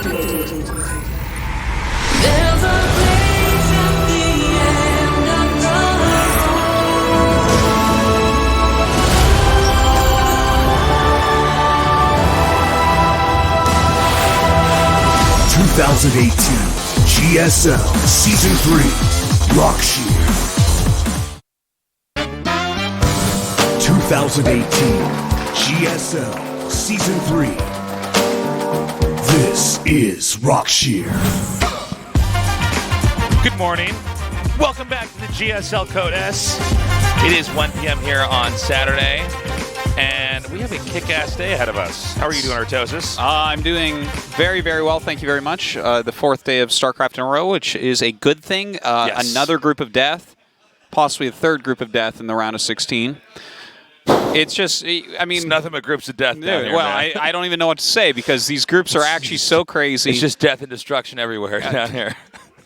activated. There's a place at the end of the road. 2018 GSL Season 3 Rockshear. 2018 GSL Season 3. This is Rockshear. Good morning. Welcome back to the GSL Code S. It is 1 p.m. here on Saturday, and we have a kick-ass day ahead of us. How are you doing, Artosis? I'm doing very, very well. Thank you very much. The fourth day of StarCraft in a row, which is a good thing. Yes. Another group of death, possibly a third group of death in the round of 16. It's just, I mean... It's nothing but groups of death down here, well, man. I don't even know what to say because these groups are actually so crazy. It's just death and destruction everywhere down here.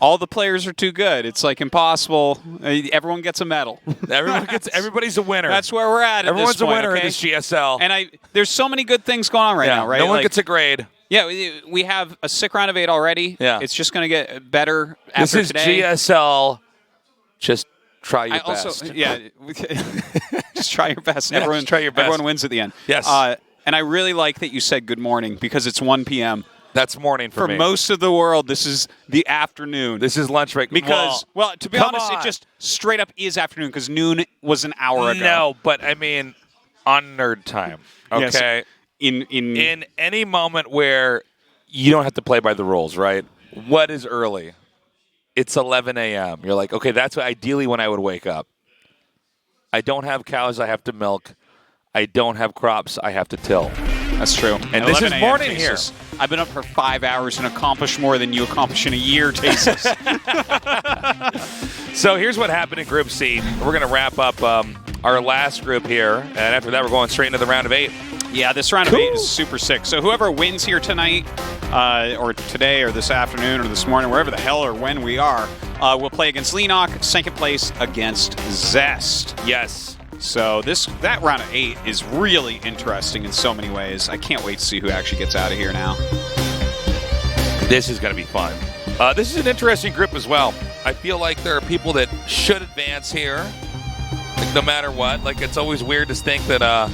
All the players are too good. It's like impossible. Everyone gets a medal. Everybody's a winner. That's where we're at. Everyone's this point, a winner okay? in this GSL. And there's so many good things going on right now, right? No one Like, gets a grade. Yeah, we have a sick round of 8 already. Yeah. It's just going to get better after This is today. GSL. Just try your best. Also, yeah, just try your best. Yeah, Everyone, just try your best. Everyone wins at the end. Yes. And I really like that you said good morning because it's 1 p.m. That's morning for me. most of the world, this is the afternoon. This is lunch break. Because, well, to be come honest, on. it just straight up is afternoon because noon was an hour ago. No, but I mean, on nerd time. Yes. Okay. In any moment where you don't have to play by the rules, right? What is early? It's 11 a.m. You're like, okay, that's ideally when I would wake up. I don't have cows I have to milk. I don't have crops I have to till. That's true. And this is morning here. I've been up for 5 hours and accomplished more than you accomplish in a year, Tasis. So here's what happened in Group C. We're going to wrap up our last group here, and after that we're going straight into the round of 8. Yeah, this round of 8 is super sick. So whoever wins here tonight, or today, or this afternoon, or this morning, wherever the hell or when we are, will play against Leenock, second place against Zest. Yes. So that round of 8 is really interesting in so many ways. I can't wait to see who actually gets out of here now. This is going to be fun. This is an interesting group as well. I feel like there are people that should advance here, like, no matter what. Like, it's always weird to think that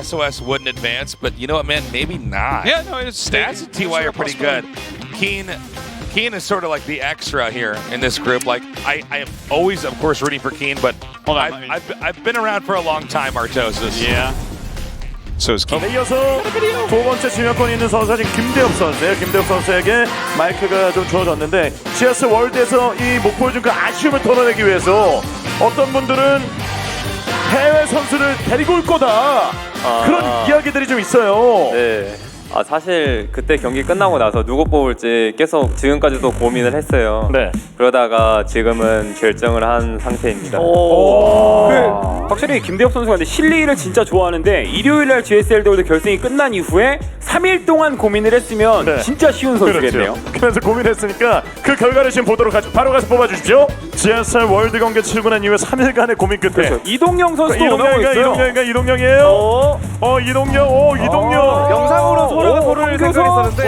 SOS wouldn't advance, but you know what, man? Maybe not. Yeah, no, it's Stats and TY are pretty good. Keen is sort of like the extra here in this group. Like, I am always, of course, rooting for Keen, but hold on, I've been around for a long time, Artosis. Yeah. So is Keen. 이어서 두 번째 지명권이 있는 선수가 지금 김대엽 선수예요. 김대엽 선수에게 마이크가 좀 주어졌는데 GS 월드에서 이 목표를 좀 그 아쉬움을 털어내기 위해서 어떤 분들은 해외 선수를 데리고 올 거다 그런 이야기들이 좀 있어요. 네. 사실 그때 경기 끝나고 나서 누구 뽑을지 계속 지금까지도 고민을 했어요. 네. 그러다가 지금은 결정을 한 상태입니다. 확실히 김대엽 선수가 실리를 진짜 좋아하는데 일요일날 GSL 대회도 결승이 끝난 이후에 3일 동안 고민을 했으면 네. 진짜 쉬운 선수겠네요. 그렇죠. 그래서 고민했으니까 그 결과를 지금 보도록 하죠. 바로 가서 뽑아주십시오. GSL 월드 경기 출근한 이후에 3일간의 고민 끝에 그렇죠. 이동영 선수도 올라오고 있어요. 이동영이에요. 이동영. 영상으로 서로를 생각했었는데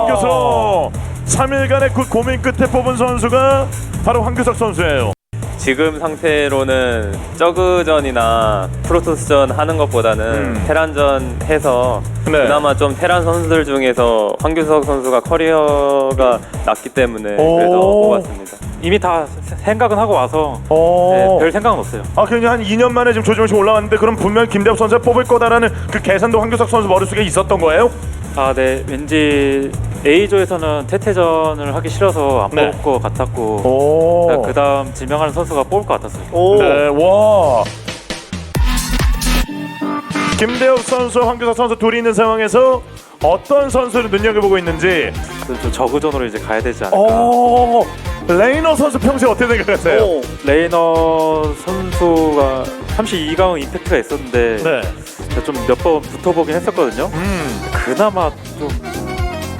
황규석 3일간의 그 고민 끝에 뽑은 선수가 바로 황규석 선수예요. 지금 상태로는 저그전이나 프로토스전 하는 것보다는 테란전 해서 네. 그나마 좀 테란 선수들 중에서 황규석 선수가 커리어가 낮기 때문에 그래서 뽑았습니다. 이미 다 생각은 하고 와서 별 생각은 없어요. 그냥 한 2년 만에 지금 조정식 올라왔는데 그럼 분명 김대엽 선수가 뽑을 거다라는 그 계산도 황규석 선수 머릿속에 있었던 거예요? 네. 왠지 A조에서는 태태전을 하기 싫어서 안 뽑을 것 같았고 그 다음 지명하는 선수가 뽑을 것 같았어요. 네, 와. 김대엽 선수, 황규석 선수 둘이 있는 상황에서 어떤 선수를 눈여겨보고 있는지 좀 저그전으로 이제 가야 되지 않을까. 레이너 선수 평소에 어떻게 생각하세요? 레이너 선수가 32강은 임팩트가 있었는데 좀 몇 번 붙어보긴 했었거든요. 그나마 좀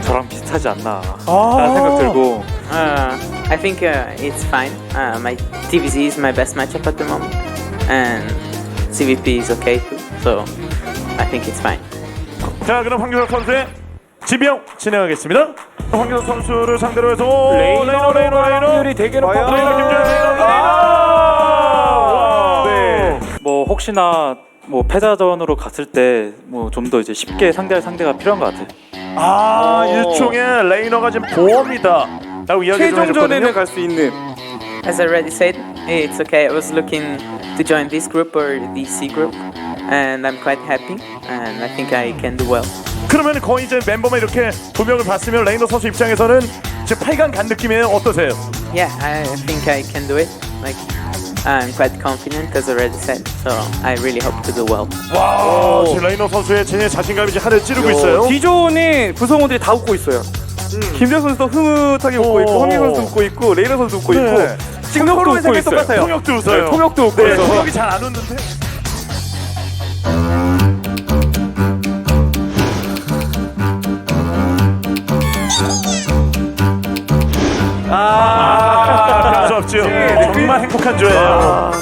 저랑 비슷하지 않나 라는 생각 들고 I think it's fine. My TVZ is my best matchup at the moment, and CVP is okay too. So I think it's fine. 자, 그럼 황규석 선수의 지명 진행하겠습니다. 황교석 선수를 상대로 해서 레이너 확률이 되게 높아. 레이너 김재현 네. 뭐 혹시나 뭐 패자전으로 갔을 때 뭐 좀 더 이제 쉽게 상대할 상대가 필요한 것 같아요. 일종의 레이너가 지금 보험이다 라고 이야기 좀 해줬거든요. 갈 수 있는. As I already said, it's okay. I was looking to join this group or the C group, and I'm quite happy, and I think I can do well. 그러면 거의 이제 멤버만 이렇게 두 명을 봤으면 레이너 선수 입장에서는 지금 8강 간 느낌이에요. 어떠세요? Yeah, I think I can do it. Like, I'm quite confident, as I already said. So I really hope to do well. 와, 지금 레이너 선수의 제 자신감이 이제 하늘 찌르고 있어요. D존이 구성원들이 다 웃고 있어요. 김재현 선수도 흐뭇하게 웃고 있고, 황민 선수도 웃고 있고, 레이너 선수도 웃고 네. 있고, 지금 서로의 생각이 똑같아요. 통역도 웃어요. 네, 통역도 웃고 네, 있어서. 통역이 잘 안 웃는데. 별수 없죠. 정말 행복한 조예요.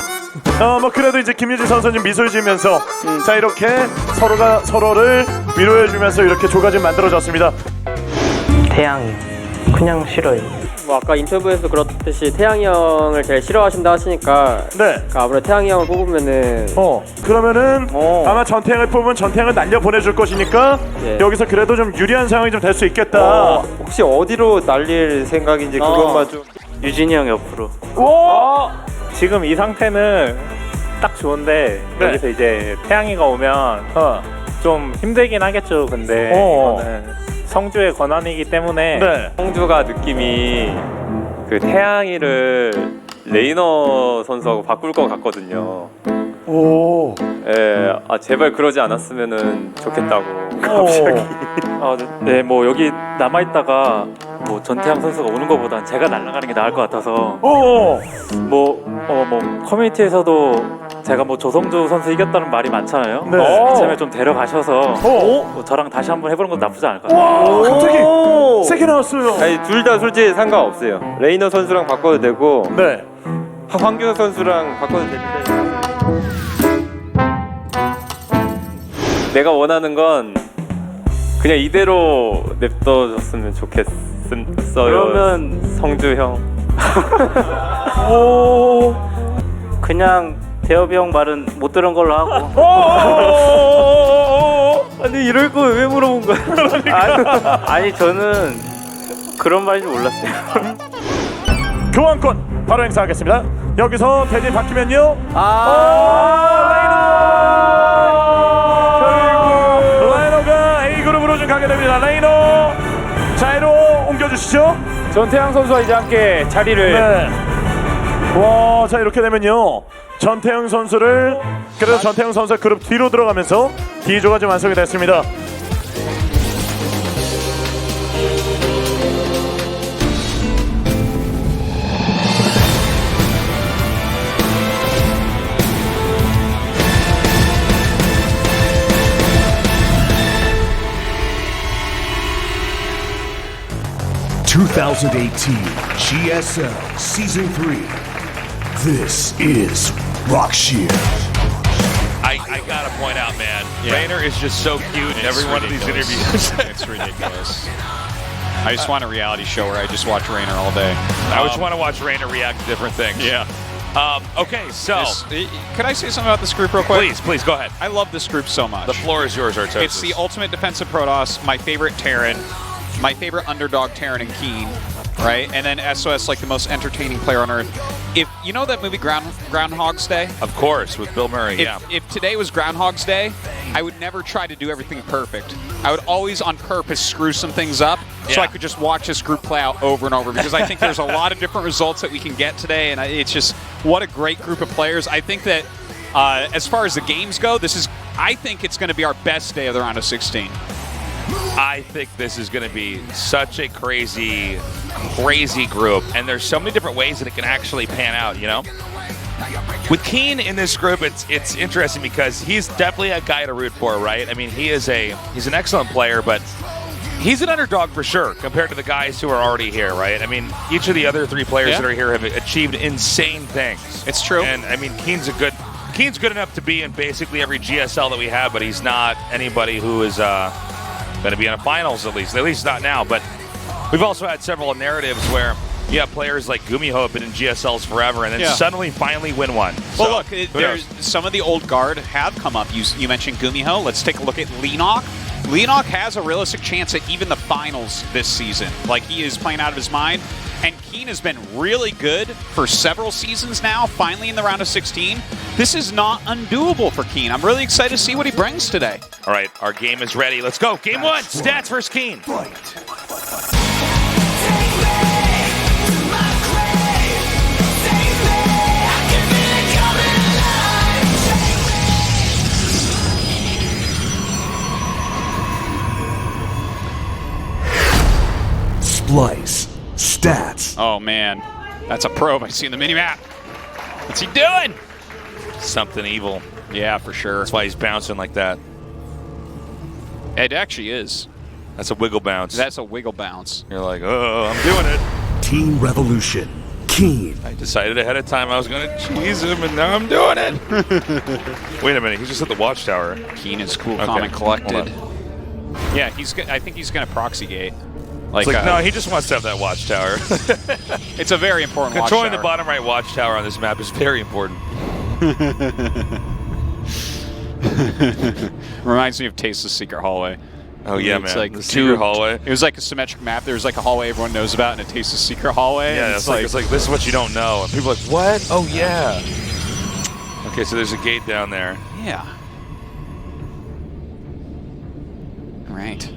뭐 그래도 이제 김유진 선수는 미소를 지으면서 자 이렇게 서로가 서로를 위로해주면서 이렇게 조가 좀 만들어졌습니다. 태양이 그냥 싫어요. 뭐 아까 인터뷰에서 그렇듯이 태양이 형을 제일 싫어하신다 하시니까 네. 아무래도 태양이 형을 뽑으면은 그러면은 아마 전태양을 뽑으면 전태양을 날려 보내줄 것이니까 예. 여기서 그래도 좀 유리한 상황이 좀 될 수 있겠다. 혹시 어디로 날릴 생각인지 그것만 좀. 유진이 형 옆으로. 지금 이 상태는 딱 좋은데, 네. 여기서 이제 태양이가 오면 좀 힘들긴 하겠죠. 근데 이거는 성주의 권한이기 때문에 네. 성주가 느낌이 그 태양이를 레이너 선수하고 바꿀 것 같거든요. 오. 예, 제발 그러지 않았으면은 좋겠다고. 갑자기. 네, 뭐 여기 남아 있다가 뭐 전태양 선수가 오는 것보단 제가 날아가는 게 나을 것 같아서. 뭐 커뮤니티에서도 제가 뭐 조성주 선수 이겼다는 말이 많잖아요. 네. 이참에 좀 데려가셔서 뭐 저랑 다시 한번 해보는 것도 나쁘지 않을 것 같아요. 와, 갑자기 세게 나왔어요. 아니 둘 다 솔직히 상관없어요. 레이너 선수랑 바꿔도 되고 네. 황규석 선수랑 바꿔도 되는데 내가 원하는 건 그냥 이대로 냅둬줬으면 좋겠어요. 그러면 성주 형. 그냥 대엽이 형 말은 못 들은 걸로 하고. 아니 이럴 거 왜 물어본 거야? 아니 저는 그런 말인지 몰랐어요. 교환권 바로 행사하겠습니다. 여기서 대진 바뀌면요. 결국 레이너가 A 그룹으로 좀 가게 됩니다. 레이너 자이로 옮겨주시죠. 전태양 선수와 이제 함께 자리를. 네. 와, 자 이렇게 되면요. 전태영 선수를 그래서 전태영 선수 그룹 뒤로 들어가면서 D조가 좀 완성이 됐습니다. (2018) GSL Season 3. This is Rockshear. I gotta point out, man, Rainer is just so cute in every one of these interviews. It's ridiculous. I just want a reality show where I just watch Rainer all day. I just want to watch Rainer react to different things. Yeah. Okay, so Could I say something about this group real quick? please go ahead. I love this group so much. The floor is yours, Artosis. It's the ultimate defensive Protoss, my favorite Terran, my favorite underdog Terran and Keen, right? And then SOS, like the most entertaining player on earth. If you know that movie Groundhog's Day? Of course, with Bill Murray, If today was Groundhog's Day, I would never try to do everything perfect. I would always on purpose screw some things up so I could just watch this group play out over and over, because I think there's a lot of different results that we can get today, and it's just what a great group of players. I think that as far as the games go, I think it's going to be our best day of the round of 16. I think this is going to be such a crazy group, and there's so many different ways that it can actually pan out, you know? With Keen in this group, it's interesting because he's definitely a guy to root for, right? I mean, he's an excellent player, but he's an underdog for sure compared to the guys who are already here, right? I mean, each of the other three players that are here have achieved insane things. It's true. And I mean, Keen's good enough to be in basically every GSL that we have, but he's not anybody who is going to be in a finals at least not now. But we've also had several narratives where you have players like Gumiho have been in GSLs forever and then suddenly finally win one. Well, So, look, who knows? some of the old guard have come up. You mentioned Gumiho. Let's take a look at Leenock. Leenock has a realistic chance at even the finals this season. Like, he is playing out of his mind. And Keen has been really good for several seasons now, finally in the round of 16. This is not undoable for Keen. I'm really excited to see what he brings today. All right, our game is ready. Let's go. Game one, Stats versus Keen. Splice. Stats. Oh, man. That's a probe. I see in the mini-map. What's he doing? Something evil. Yeah, for sure. That's why he's bouncing like that. It actually is. That's a wiggle bounce. That's a wiggle bounce. You're like, oh, I'm doing it. Team Revolution. Keen. I decided ahead of time I was going to cheese him, and now I'm doing it. Wait a minute. He just hit the watchtower. Keen is cool, calm, and collected. Yeah, I think he's going to proxy gate. Like no, he just wants to have that watchtower. It's a very important Controlling watchtower. the bottom right watchtower on this map is very important. Reminds me of Tasteless Secret Hallway. Oh yeah, It's man. like the secret hallway. It was like a symmetric map. There was like a hallway everyone knows about and a Tasteless Secret Hallway. Yeah, and it's like this is what you don't know. And people are like, what? Oh yeah. Okay, so there's a gate down there. Yeah. All right.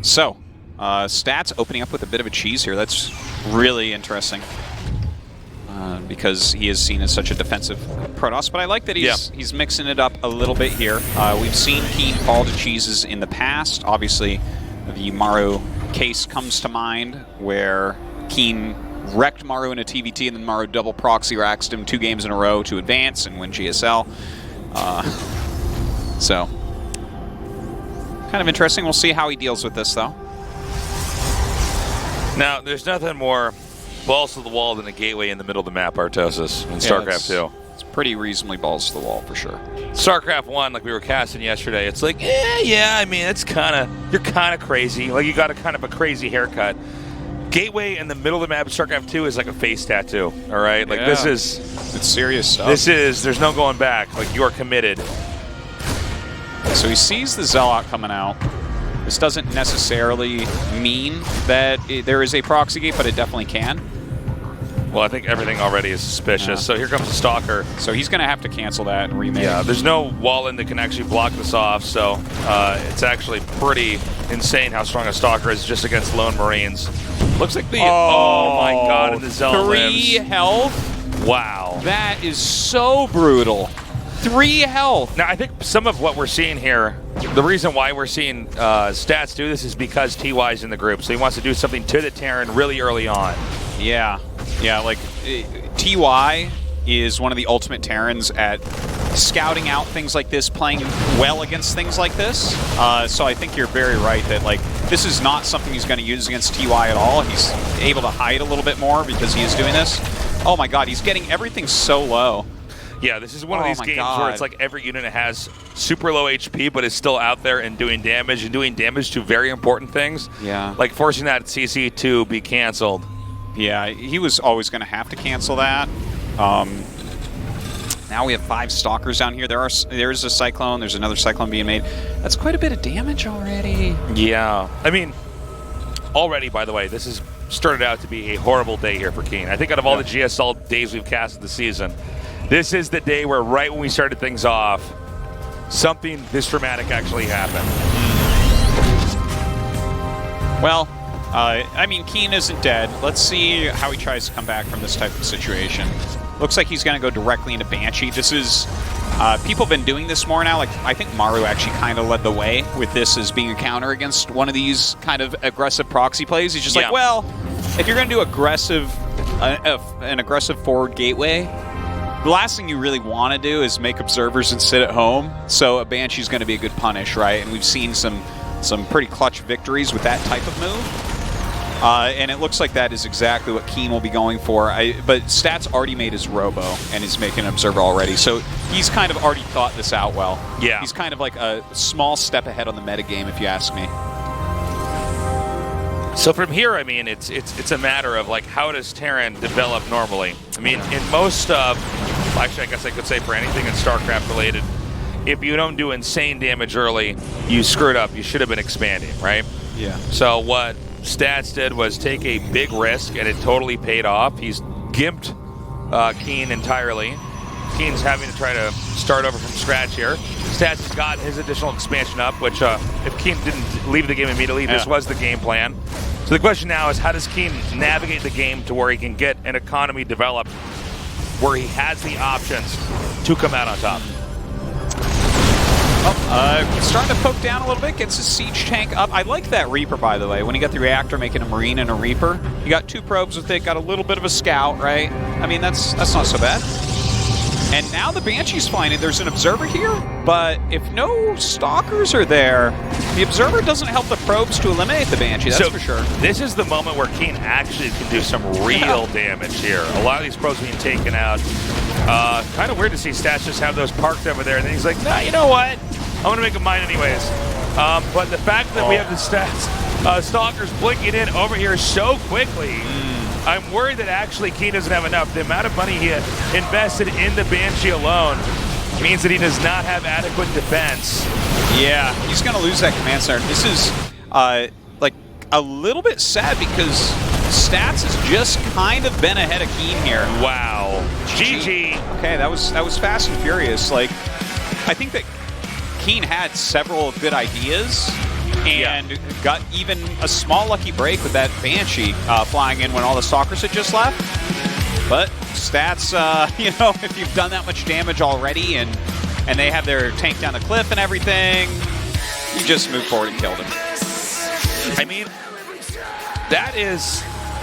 So, Stats opening up with a bit of a cheese here. That's really interesting. Because he is seen as such a defensive Protoss, but I like that he's mixing it up a little bit here. We've seen Keen fall to cheeses in the past. Obviously, the Maru case comes to mind, where Keen wrecked Maru in a TVT, and then Maru double proxy raxed him 2 games in a row to advance and win GSL. So, kind of interesting. We'll see how he deals with this, though. Now, there's nothing more balls to the wall than a gateway in the middle of the map, Artosis, in StarCraft 2. It's pretty reasonably balls to the wall, for sure. StarCraft 1, like we were casting yesterday, it's like, yeah, I mean, it's kind of, you're kind of crazy. Like, you got a kind of a crazy haircut. Gateway in the middle of the map of StarCraft 2 is like a face tattoo, all right? Like, this is... It's serious stuff. There's no going back. Like, you are committed. So he sees the Zealot coming out. This doesn't necessarily mean that there is a proxy gate, but it definitely can. Well, I think everything already is suspicious. Yeah. So here comes the Stalker. So he's going to have to cancel that and remake. Yeah, there's no wall in that can actually block this off, so it's actually pretty insane how strong a Stalker is just against lone Marines. Looks like the... Oh, my God, and the Zealot 3 lives. health? Wow. That is so brutal. 3 health. Now, I think some of what we're seeing here, the reason why we're seeing Stats do this is because TY's in the group, so he wants to do something to the Terran really early on. Yeah. Yeah, like, TY is one of the ultimate Terrans at scouting out things like this, playing well against things like this. So I think you're very right that, like, this is not something he's going to use against TY at all. He's able to hide a little bit more because he is doing this. Oh my God, he's getting everything so low. Yeah, this is one of these games where it's like every unit has super low HP, but is still out there and doing damage to very important things. Yeah. Like forcing that CC to be canceled. Yeah, he was always going to have to cancel that. Now we have 5 Stalkers down here. There's a Cyclone. There's another Cyclone being made. That's quite a bit of damage already. Yeah. I mean, already, by the way, this has started out to be a horrible day here for Keen. I think out of all the GSL days we've casted this season, this is the day where right when we started things off, something this dramatic actually happened. Well, I mean, Keen isn't dead. Let's see how he tries to come back from this type of situation. Looks like he's going to go directly into Banshee. This is... people have been doing this more now. Like, I think Maru actually kind of led the way with this as being a counter against one of these kind of aggressive proxy plays. He's just like, well, if you're going to do an aggressive forward gateway, the last thing you really want to do is make observers and sit at home. So a Banshee's going to be a good punish, right? And we've seen some pretty clutch victories with that type of move. And it looks like that is exactly what Keen will be going for. But Stats already made his Robo and is making an Observer already. So he's kind of already thought this out well. Yeah. He's kind of like a small step ahead on the metagame, if you ask me. So from here, I mean, it's a matter of like, how does Terran develop normally? I mean, in most actually, I guess I could say for anything in StarCraft related, if you don't do insane damage early, you screwed up. You should have been expanding, right? Yeah. So what Stats did was take a big risk, and it totally paid off. He's gimped Keen entirely. Keen's having to try to start over from scratch here. Stats has got his additional expansion up, which if Keen didn't leave the game immediately, this was the game plan. So the question now is, how does Keen navigate the game to where he can get an economy developed where he has the options to come out on top? Starting to poke down a little bit, gets his siege tank up. I like that Reaper, by the way. When he got the reactor, making a Marine and a Reaper, you got 2 probes with it, got a little bit of a scout, right? I mean, that's not so bad. And now the Banshee's flying in. There's an Observer here, but if no Stalkers are there, the Observer doesn't help the probes to eliminate the Banshee, that's for sure. This is the moment where Keen actually can do some real damage here. A lot of these probes being taken out. Kind of weird to see Stats just have those parked over there, and then he's like, nah, you know what? I'm going to make them mine anyways. But the fact that we have the Stats Stalkers blinking in over here so quickly, I'm worried that actually Keen doesn't have enough. The amount of money he invested in the Banshee alone means that he does not have adequate defense. Yeah, he's going to lose that command center. This is like a little bit sad because Stats has just kind of been ahead of Keen here. Wow. GG. Okay, that was fast and furious. Like, I think that Keen had several good ideas and got even a small lucky break with that Banshee flying in when all the Stalkers had just left. But Stats, you know, if you've done that much damage already and they have their tank down the cliff and everything, you just move forward and kill them. I mean,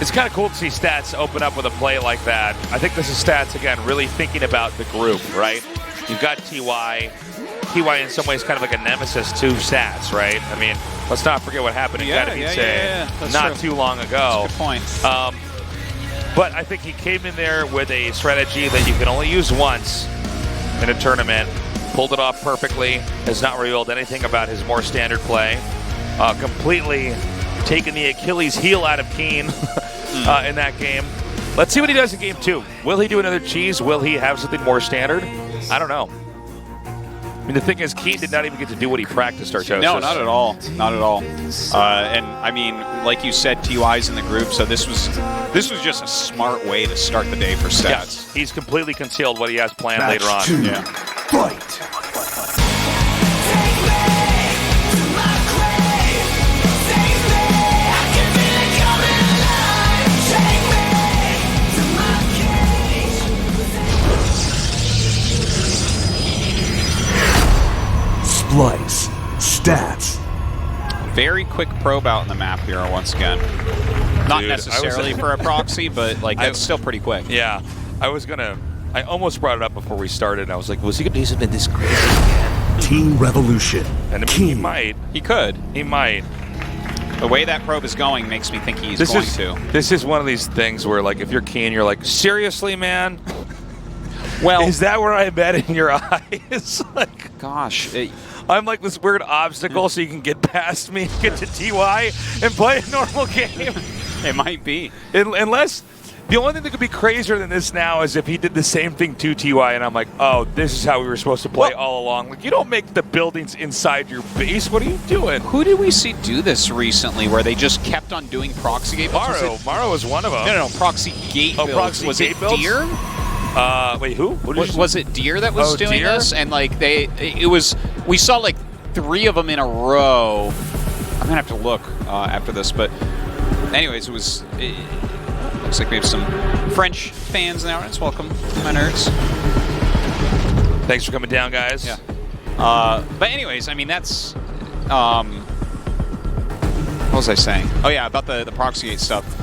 it's kind of cool to see Stats open up with a play like that. I think this is Stats, again, really thinking about the group, right? You've got TY. TY in some ways kind of like a nemesis to Stats, right? I mean, let's not forget what happened in Katowice not too long ago. That's a good point. But I think he came in there with a strategy that you can only use once in a tournament. Pulled it off perfectly. Has not revealed anything about his more standard play. Completely taken the Achilles heel out of Keen in that game. Let's see what he does in game 2. Will he do another cheese? Will he have something more standard? I don't know. I mean, the thing is, Keen did not even get to do what he practiced, Artosis. No, not at all. Not at all. And I mean, like you said, TY's in the group, so this was just a smart way to start the day for Stats. Yes, he's completely concealed what he has planned later on. 2. Yeah. Fight. Splice. Stats. Very quick probe out in the map here once again. Not necessarily for a proxy, but like that's still pretty quick. Yeah, I almost brought it up before we started. I was like, was he going to do something this crazy again? Team Revolution. And I mean, he might. He could. He might. The way that probe is going makes me think he's going to. This is one of these things where, like, if you're Keen, you're like, seriously, man? Well, is that where I bet in your eyes? Like, gosh. I'm like this weird obstacle so you can get past me, get to TY, and play a normal game. It might be. Unless, the only thing that could be crazier than this now is if he did the same thing to TY, and I'm like, oh, this is how we were supposed to play all along. Like, you don't make the buildings inside your base. What are you doing? Who did we see do this recently where they just kept on doing proxy gate builds? Maro was one of them. No, proxy gate builds. Proxy was gate it builds? Deer? Wait, who? Was it Deer that was doing Deer? this? And like we saw like 3 of them in a row. I'm gonna have to look after this, but anyways, looks like we have some French fans in the audience. Welcome, my nerds. Thanks for coming down, guys. Yeah. But anyways, I mean that's what was I saying? Oh yeah, about the Proxygate stuff.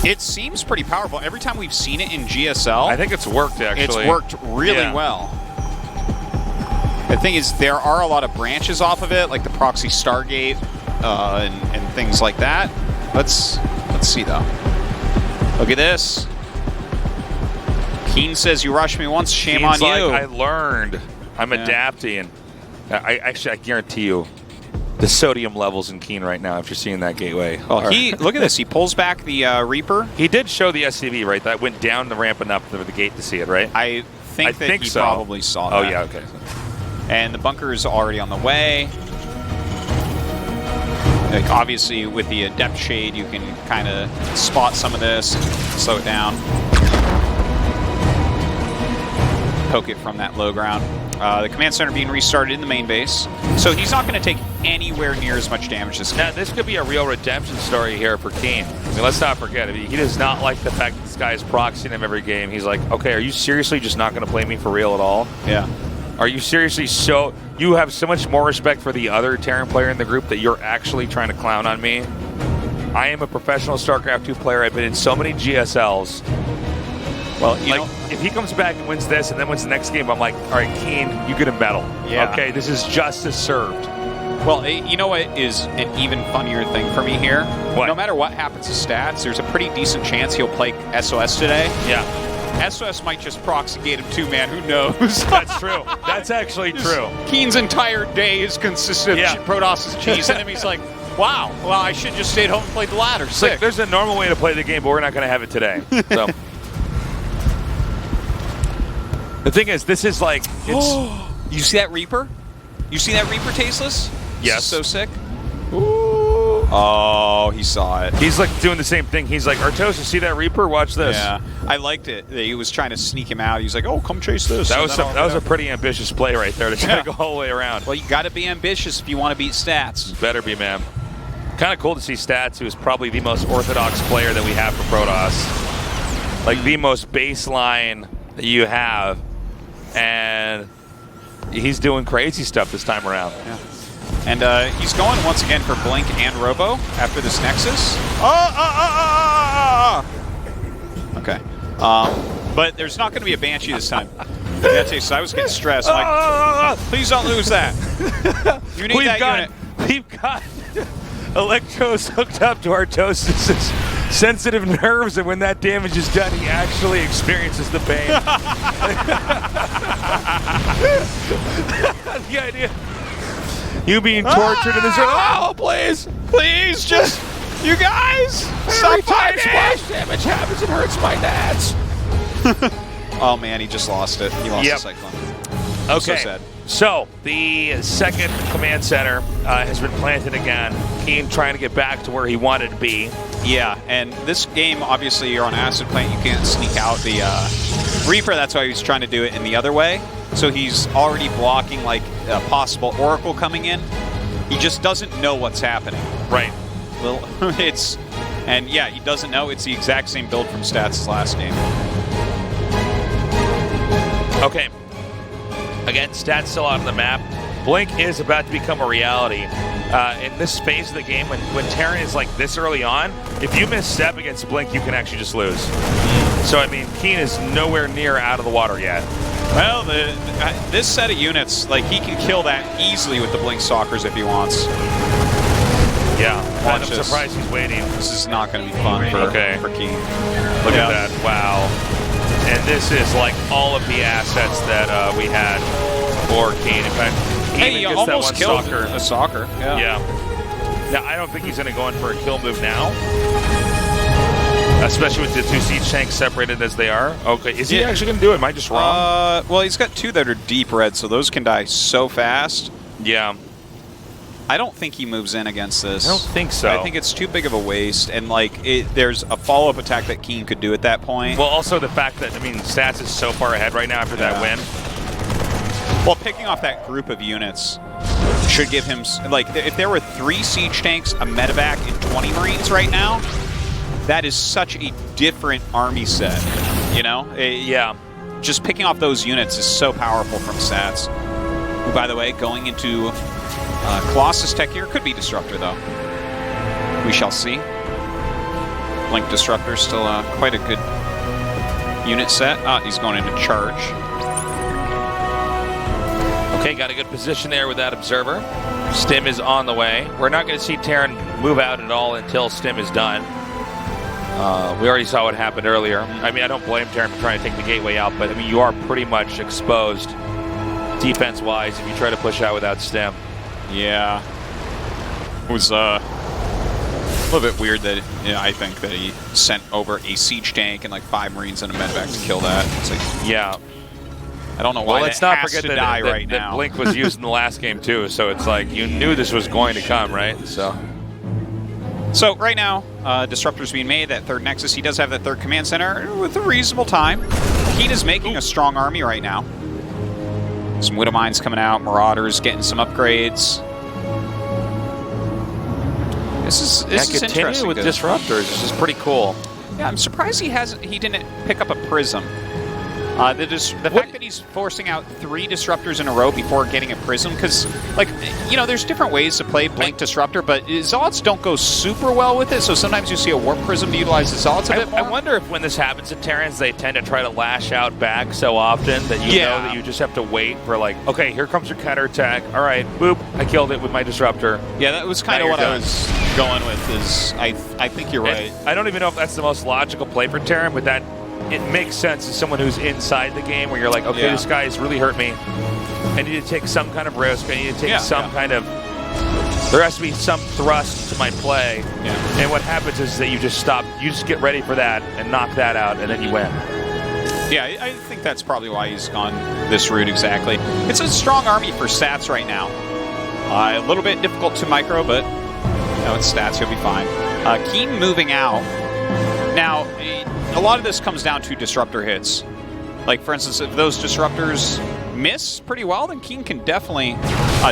It seems pretty powerful. Every time we've seen it in GSL, I think it's worked, actually. It's worked really well. The thing is, there are a lot of branches off of it, like the Proxy Stargate and things like that. Let's Let's see, though. Look at this. Keen says, you rushed me once, shame Keen's on you. like, I learned. I'm adapting. I guarantee you, the sodium levels in Keen right now after seeing that gateway. Oh, look at this. He pulls back the Reaper. He did show the SCV, right? That went down the ramp and up to the gate to see it, right? I think he so. probably saw that. Oh, yeah, okay. And the bunker is already on the way. Like, obviously, with the depth shade, you can kind of spot some of this, slow it down. Poke it from that low ground. The command center being restarted in the main base. So he's not going to take anywhere near as much damage this game. Now, this could be a real redemption story here for Keen. I mean, let's not forget, he does not like the fact that this guy is proxying him every game. He's like, okay, are you seriously just not going to play me for real at all? Yeah. Are you seriously you have so much more respect for the other Terran player in the group that you're actually trying to clown on me? I am a professional StarCraft 2 player. I've been in so many GSLs. Well, you know, if he comes back and wins this and then wins the next game, I'm like, all right, Keen, you get a medal. Yeah. Okay, this is justice served. Well, you know what is an even funnier thing for me here? What? No matter what happens to stats, there's a pretty decent chance he'll play SOS today. Yeah. SOS might just proxygate him too, man. Who knows? That's true. That's actually true. Keen's entire day is consistent of Protoss's cheese, and he's like, wow, well, I should just stayed home and played the ladder. It's Sick. like, there's a normal way to play the game, but we're not going to have it today. So. The thing is, this is like, it's... You see that Reaper? You see that Reaper, Tasteless? Yes. So sick. Ooh. Oh, he saw it. He's like doing the same thing. He's like, Artos, you see that Reaper? Watch this. Yeah, I liked it. He was trying to sneak him out. He was like, oh, come chase this. That was a pretty ambitious play right there to try to go all the way around. Well, you got to be ambitious if you want to beat Stats. Better be, man. Kind of cool to see Stats, who is probably the most orthodox player that we have for Protoss. Like, the most baseline that you have. And he's doing crazy stuff this time around. Yeah. And he's going once again for Blink and Robo after this Nexus. Okay. But there's not going to be a Banshee this time. So I was getting stressed. I'm like, please don't lose that. You need that unit. We've got Electros hooked up to Artos' sensitive nerves, and when that damage is done, he actually experiences the pain. The idea. You being tortured in this room. Oh, please. Please, just, you guys, Every time splash damage happens, it hurts my nuts. Oh, man, he just lost it. He lost the Cyclone. Okay. So sad. So, the second command center has been planted again. Keen trying to get back to where he wanted to be. Yeah, and this game, obviously, you're on Acid Plant. You can't sneak out the Reaper. That's why he's trying to do it in the other way. So he's already blocking, like, a possible Oracle coming in. He just doesn't know what's happening. Right. Well, and yeah, he doesn't know. It's the exact same build from Stats' last game. Okay. Again, Stats still out on the map. Blink is about to become a reality. In this phase of the game, when Terran is like this early on, if you miss step against Blink, you can actually just lose. So, I mean, Keen is nowhere near out of the water yet. Well, this set of units, like, he can kill that easily with the Blink Stalkers if he wants. Yeah, Watch I'm this. surprised he's waiting. This is not going to be fun for Keen. Look at that. Wow. And this is like all of the assets that we had for Keen. In fact, he gets almost that one killed a Stalker. Yeah. Now, I don't think he's going to go in for a kill move now. Especially with the two siege tanks separated as they are. Okay, is he actually going to do it? Am I just wrong? Well, he's got two that are deep red, so those can die so fast. Yeah. I don't think he moves in against this. I don't think so. I think it's too big of a waste, and like there's a follow-up attack that Keen could do at that point. Well, also the fact that, I mean, Stats is so far ahead right now after that win. Well, picking off that group of units should give him, like, if there were 3 siege tanks, a medevac, and 20 Marines right now, that is such a different army set, you know? Yeah. Just picking off those units is so powerful from Stats. Who, by the way, going into Colossus tech here, could be Disruptor, though. We shall see. Blink Disruptor still quite a good unit set. He's going into Charge. Okay, got a good position there with that Observer. Stim is on the way. We're not going to see Terran move out at all until Stim is done. We already saw what happened earlier. I mean, I don't blame Terran for trying to take the gateway out, but I mean, you are pretty much exposed defense-wise if you try to push out without stem. Yeah. It was a little bit weird that I think that he sent over a siege tank and like 5 Marines and a medvac to kill that. It's like, yeah. I don't know why let's that not has forget to that, die that, right that now. Blink was used in the last game too, so it's like you knew this was going to come, right? So right now, Disruptor's being made, that 3rd Nexus. He does have that 3rd Command Center with a reasonable time. Keen is making a strong army right now. Some Widow Mines coming out, Marauders getting some upgrades. This is continue interesting. with Disruptors. This is pretty cool. Yeah, I'm surprised he didn't pick up a Prism. The fact that he's forcing out 3 Disruptors in a row before getting a Prism, because, like, there's different ways to play Blink Disruptor, but Zealots don't go super well with it, so sometimes you see a Warp Prism to utilize the Zealots a bit more. I wonder if when this happens to Terrans, they tend to try to lash out back so often that you know that you just have to wait for, like, okay, here comes your counterattack. All right, boop, I killed it with my Disruptor. Yeah, that was kind of what I was going with, is I think you're right. I don't even know if that's the most logical play for Terran, but that it makes sense as someone who's inside the game where you're like, okay, this guy has really hurt me. I need to take some kind of risk. I need to take some kind of... There has to be some thrust to my play. Yeah. And what happens is that you just stop. You just get ready for that and knock that out, and then you win. Yeah, I think that's probably why he's gone this route exactly. It's a strong army for stats right now. A little bit difficult to micro, but it's stats. He'll be fine. Keen moving out. Now, a lot of this comes down to Disruptor hits. Like, for instance, if those Disruptors miss pretty well, then Keen can definitely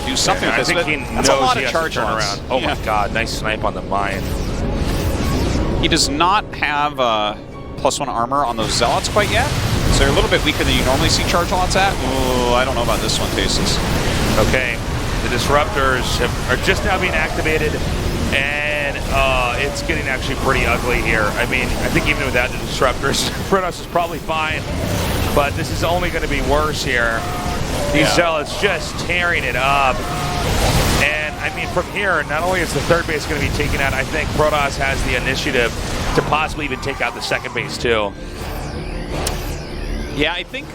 do something with this. I think Keen that's knows a lot he of has charge to turn lots. around. Oh my god, nice snipe on the mine. He does not have +1 armor on those Zealots quite yet, so they're a little bit weaker than you normally see charge lots at. Oh, I don't know about this one, Tasteless. Okay, the Disruptors are just now being activated, and it's getting actually pretty ugly here. I mean, I think even without the Disruptors, Protoss is probably fine, but this is only going to be worse here. These Zealots just tearing it up. And, I mean, from here, not only is the 3rd base going to be taken out, I think Protoss has the initiative to possibly even take out the 2nd base, too. Yeah, I think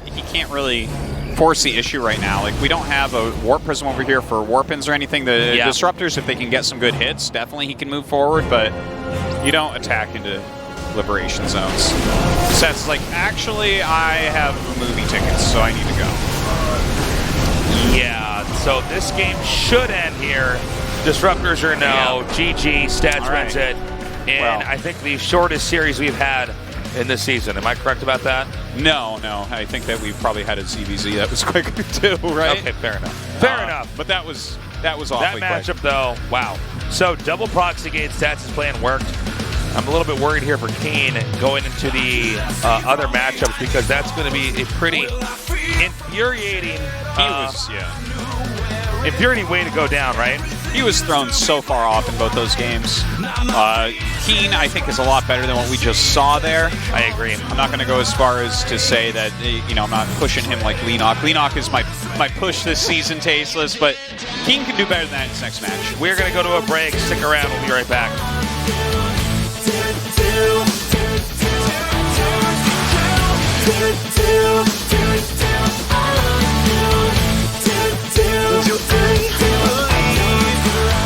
he can't really force the issue right now. Like, we don't have a Warp Prism over here for Warpins or anything. The Disruptors, if they can get some good hits, definitely he can move forward, but you don't attack into Liberation Zones. Seth's like, actually, I have movie tickets, so I need to go. Yeah, so this game should end here. Disruptors are no. GG, Stats wins it. And I think the shortest series we've had in this season. Am I correct about that? No. I think that we probably had a ZVZ that was quicker too, right? Okay, fair enough. Fair enough. But that was awfully that matchup, though, wow. So double proxy against Stats' plan worked. I'm a little bit worried here for Keen going into the other matchups because that's going to be a pretty infuriating. Infuriating way to go down, right? He was thrown so far off in both those games. Keen, I think, is a lot better than what we just saw there. I agree. I'm not going to go as far as to say that, I'm not pushing him like Leenock. Leenock is my push this season, Tasteless, but Keen can do better than that in his next match. We're going to go to a break. Stick around. We'll be right back. Do